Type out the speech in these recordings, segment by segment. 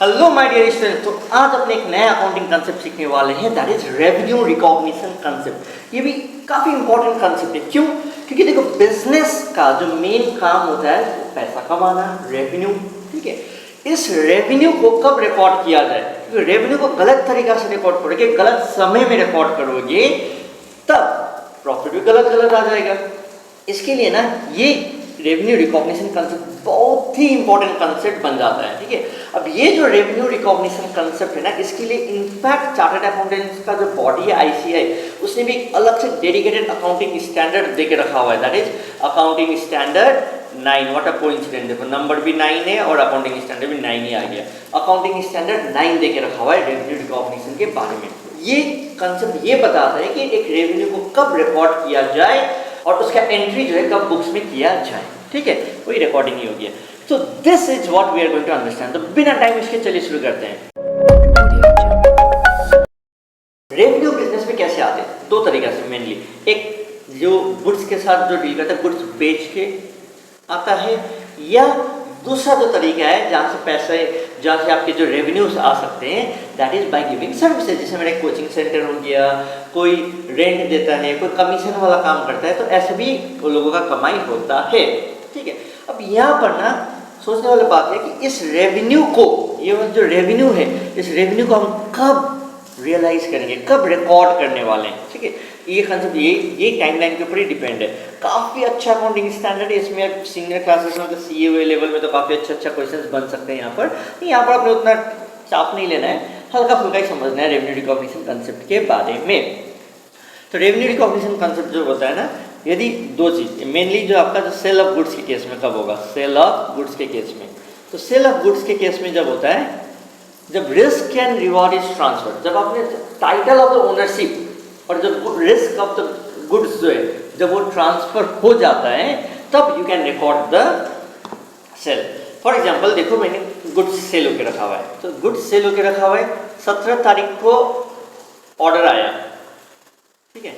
Hello my dear student. तो आज अपने एक नया अकाउंटिंग कंसेप्ट सीखने वाले हैं, that is revenue recognition concept. ये भी काफ़ी इंपॉर्टेंट कंसेप्ट है। क्यों? क्योंकि देखो, बिजनेस का जो मेन काम होता है वो पैसा कमाना, रेवेन्यू। ठीक है, इस रेवेन्यू को कब रिकॉर्ड किया जाए? क्योंकि रेवेन्यू को गलत तरीका से रिकॉर्ड करोगे, गलत समय में रिकॉर्ड करोगे, तब प्रॉफिट भी गलत गलत आ जाएगा। इसके लिए ना ये रेवेन्यू रिकॉग्निशन कंसेप्ट बहुत ही इंपॉर्टेंट कंसेप्ट बन जाता है। ठीक है, अब ये जो रेवेन्यू रिकॉग्निशन कंसेप्ट है ना, इसके लिए इनफैक्ट चार्टर्ड अकाउंटेंट्स का जो बॉडी है आईसीआई, उसने भी एक अलग से डेडिकेटेड अकाउंटिंग स्टैंडर्ड दे के रखा हुआ है, that is accounting standard 9। What a coincidence, देखो नंबर भी 9 है और अकाउंटिंग स्टैंडर्ड भी 9 ही आ गया। अकाउंटिंग स्टैंडर्ड 9 दे के रखा हुआ है रेवेन्यू रिकॉग्निशन के बारे में। ये कंसेप्ट ये बताता है कि एक रेवेन्यू को कब रिकॉर्ड किया जाए और उसका एंट्री जो है कब बुक्स में किया जाए। ठीक है, वही रिकॉर्डिंग ही होगी। तो this is what we are going to understand. तो बिना टाइम इसके चलिए शुरू करते हैं। रेवेन्यू बिजनेस में कैसे आते हैं? दो तरीका से मेनली। एक जो गुड्स के साथ जो डील करता है, गुड्स बेच के आता है, या दूसरा जो तरीका है जहाँ से पैसे, जहाँ से आपके जो रेवेन्यूज आ सकते हैं, that is by giving services. जैसे मेरा कोचिंग सेंटर हो गया, कोई रेंट देता है, कोई कमीशन वाला काम करता है, तो ऐसे भी वो लोगों का कमाई होता है। ठीक है, अब यहाँ पर ना सोचने वाली बात है कि इस रेवेन्यू को, ये जो रेवेन्यू है, इस रेवेन्यू को हम कब रियलाइज करेंगे, कब रिकॉर्ड करने वाले हैं। ठीक है, ये कंसेप्ट ये टाइमलाइन के ऊपर ही डिपेंड है। काफ़ी अच्छा अकाउंटिंग स्टैंडर्ड है, इसमें सीनियर क्लासेस में, तो सीए लेवल में तो काफ़ी अच्छा क्वेश्चंस बन सकते हैं। यहाँ पर आपने उतना चाप नहीं लेना है, हल्का फुल्का ही समझना है रेवेन्यू रिकॉग्निशन कंसेप्ट के बारे में। तो रेवेन्यू रिकॉग्निशन कंसेप्ट जो होता है ना, यदि दो चीज़ मेनली, जो आपका जो सेल ऑफ गुड्स के केस में कब होगा, सेल ऑफ गुड्स के केस में। तो सेल ऑफ गुड्स के केस में जब होता है, जब risk and reward is transfer, जब आपने टाइटल ऑफ द ओनरशिप और जब रिस्क ऑफ द गुड्स जो है जब वो ट्रांसफर हो जाता है, तब you can record the sale. For example देखो, मैंने गुड्स सेल होकर रखा हुआ है, तो गुड्स सेल होकर रखा हुआ है, 17 तारीख को ऑर्डर आया। ठीक है,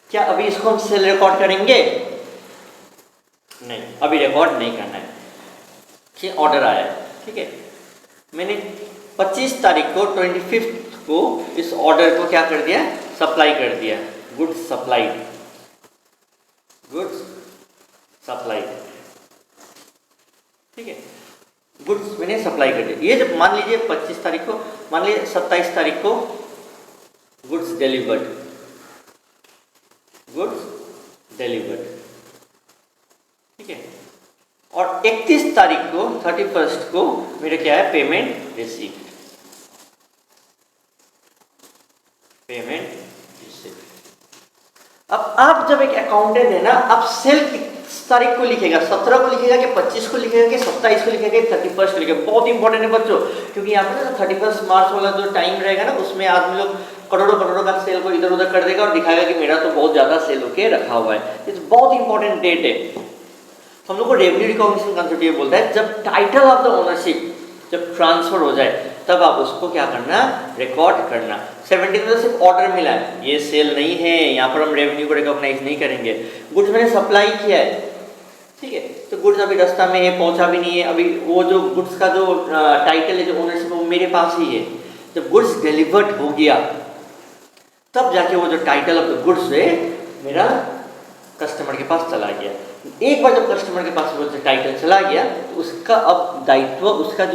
क्या अभी इसको हम सेल रिकॉर्ड करेंगे? नहीं, अभी रिकॉर्ड नहीं करना है कि ऑर्डर आया है। ठीक है, मैंने 25 तारीख को 25 को इस ऑर्डर को क्या कर दिया, सप्लाई कर दिया, गुड्स सप्लाइड, गुड्स सप्लाइड। ठीक है, गुड्स मैंने सप्लाई कर दिया। ये जब मान लीजिए 25 तारीख को, मान लीजिए 27 तारीख को गुड्स डिलीवर्ड, गुड्स डिलीवर्ड। ठीक है, और 31 तारीख को, 31 को मेरा क्या है, पेमेंट रिसीव्ड, पेमेंट रिसीव्ड। अब आप जब एक अकाउंटेंट है ना, आप सेल किस तारीख को लिखेगा, 17 को लिखेगा कि 25 को लिखेगा कि 27 को लिखेगा कि 31 को लिखेगा? बहुत इंपॉर्टेंट है बच्चों, क्योंकि यहाँ पर ना 31 मार्च वाला जो टाइम रहेगा ना, उसमें आदमी लोग करोड़ों करोड़ों का सेल को इधर उधर कर देगा और दिखाएगा कि मेरा तो बहुत ज़्यादा सेल होके रखा हुआ है। इट्स बहुत इंपॉर्टेंट डेट है। हम लोग को रेवेन्यू रिकॉग्निशन कंसेप्ट ये बोलता है, जब टाइटल ऑफ द ओनरशिप जब ट्रांसफर हो जाए, तब आप उसको क्या करना, रिकॉर्ड करना। 17 में सिर्फ ऑर्डर मिला है, ये सेल नहीं है, यहाँ पर हम रेवेन्यू को रिकॉग्नाइज नहीं करेंगे। गुड्स मैंने सप्लाई किया है, ठीक है, तो गुड्स अभी रास्ता में है, पहुँचा भी नहीं है, अभी वो जो गुड्स का जो टाइटल है, जो ओनरशिप है, वो मेरे पास ही है। जब गुड्स डिलीवर्ड हो गया, तब जाके वो जो टाइटल ऑफ द गुड्स है मेरा कस्टमर के पास चला गया। एक बार जब कस्टमर के पास वो टाइटल चला गया, तो उसका अब दायित्व, उसका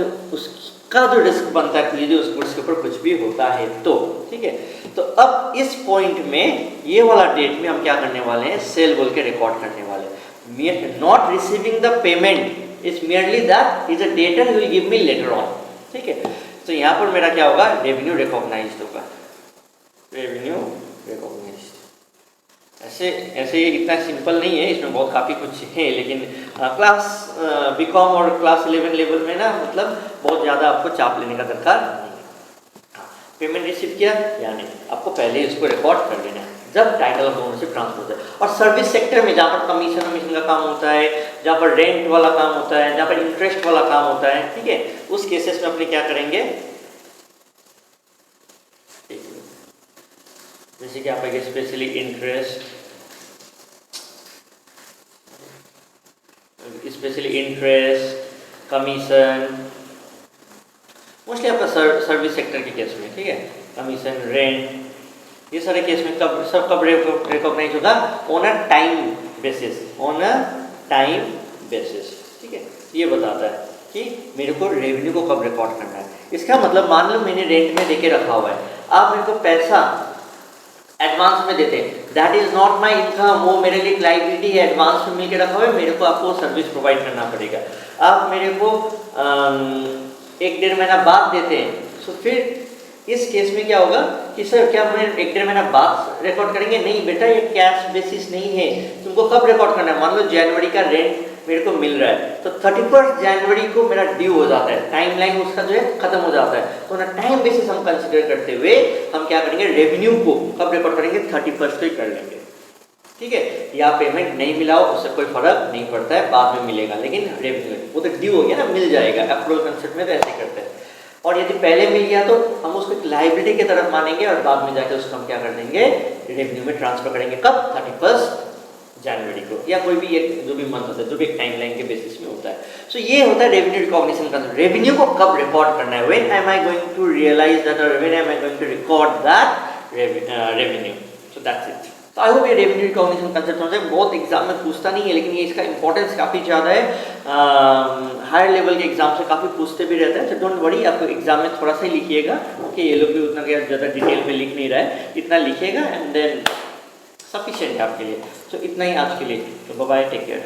जो रिस्क बनता है, यदि उस गुड्स के ऊपर कुछ भी होता है तो। ठीक है, तो अब इस पॉइंट में, ये वाला डेट में हम क्या करने वाले हैं, सेल बोल के रिकॉर्ड करने वाले हैं। Not receiving the payment is merely that is a debtor will give me later on. ठीक है, तो यहाँ पर मेरा क्या होगा, रेवेन्यू रिकॉग्नाइज्ड होगा, रेवेन्यू रिकॉग्नाइज्ड। ऐसे ये इतना सिंपल नहीं है, इसमें बहुत काफ़ी कुछ है, लेकिन क्लास बीकॉम और क्लास 11 लेवल में ना, मतलब बहुत ज़्यादा आपको चाप लेने का दरकार नहीं है। पेमेंट रिसीव किया या नहीं, आपको पहले इसको रिकॉर्ड कर लेना है जब टाइटल ऑफ ओनरशिप ट्रांसफर होता है। और सर्विस सेक्टर में, जहाँ पर कमीशन का काम होता है, जहाँ पर रेंट वाला काम होता है, जहाँ पर इंटरेस्ट वाला काम होता है, ठीक है, उस केसेस में अपने क्या करेंगे, जैसे कि आप स्पेशली इंटरेस्ट, कमीशन, मोस्टली आपका सर्विस सेक्टर के केस में, ठीक है, कमीशन, रेंट, ये सारे केस में कब रिकॉग्नाइज होगा? On a time basis, on a time basis, ठीक है। ये बताता है कि मेरे को रेवेन्यू को कब रिकॉर्ड करना है। इसका मतलब मान लो मैंने रेंट में देके रखा हुआ है, आप मेरे को पैसा एडवांस में देते हैं, that is not my income, वो मेरे लिए लाइबिलिटी है, एडवांस में मिल के रखा हुआ है, मेरे को आपको सर्विस प्रोवाइड करना पड़ेगा। आप मेरे को 1-1.5 महीना बाद देते हैं, तो फिर इस केस में क्या होगा कि सर क्या मैं 1-1.5 महीना बाद रिकॉर्ड करेंगे? नहीं बेटा, ये कैश बेसिस नहीं है, तुमको कब रिकॉर्ड करना है? मान लो जनवरी का रेंट मेरे को मिल रहा है, तो 31 जनवरी को मेरा ड्यू हो जाता है, टाइमलाइन उसका जो है खत्म हो जाता है। तो ना टाइम बेसिस हम कंसिडर करते हुए हम क्या करेंगे, रेवेन्यू को कब रिकॉर्ड करेंगे? 31 को ही कर लेंगे, ठीक है। या पेमेंट नहीं मिला हो उससे कोई फर्क नहीं पड़ता है, बाद में मिलेगा, लेकिन रेवेन्यू वो तो ड्यू हो गया ना, मिल जाएगा। अप्रूवल कंसेप्ट में तो ऐसे करते हैं। और यदि पहले मिल गया तो हम उसको एक लाइबिलिटी की तरफ मानेंगे और बाद में जाकर उसको हम क्या कर देंगे, रेवेन्यू में ट्रांसफर करेंगे। कब? 31 जनवरी को, या कोई भी एक जो भी मंथ होता है, जो भी एक टाइमलाइन के बेसिस में होता है। सो ये होता है रेवेन्यू रिकॉग्निशन का। रेवेन्यू को कब रिकॉर्ड करना है, when am I going to realise that, और when am I going to record that revenue. So that's it. तो आई होप ये रेवेन्यू रिकॉग्निशन कंसेप्ट समझे। बहुत एग्जाम में पूछता नहीं है, लेकिन ये इसका इंपॉर्टेंस काफ़ी ज़्यादा है। हायर लेवल के एग्जाम से काफ़ी पूछते भी रहते हैं। तो डोंट वरी, आपको एग्जाम में थोड़ा सा ही लिखिएगा, ओके। ये लोग भी उतना ज़्यादा डिटेल में लिख नहीं रहा है, इतना लिखिएगा एंड देन सफिशिएंट है आपके लिए। तो इतना ही आज के लिए। तो बाय बाय, टेक केयर।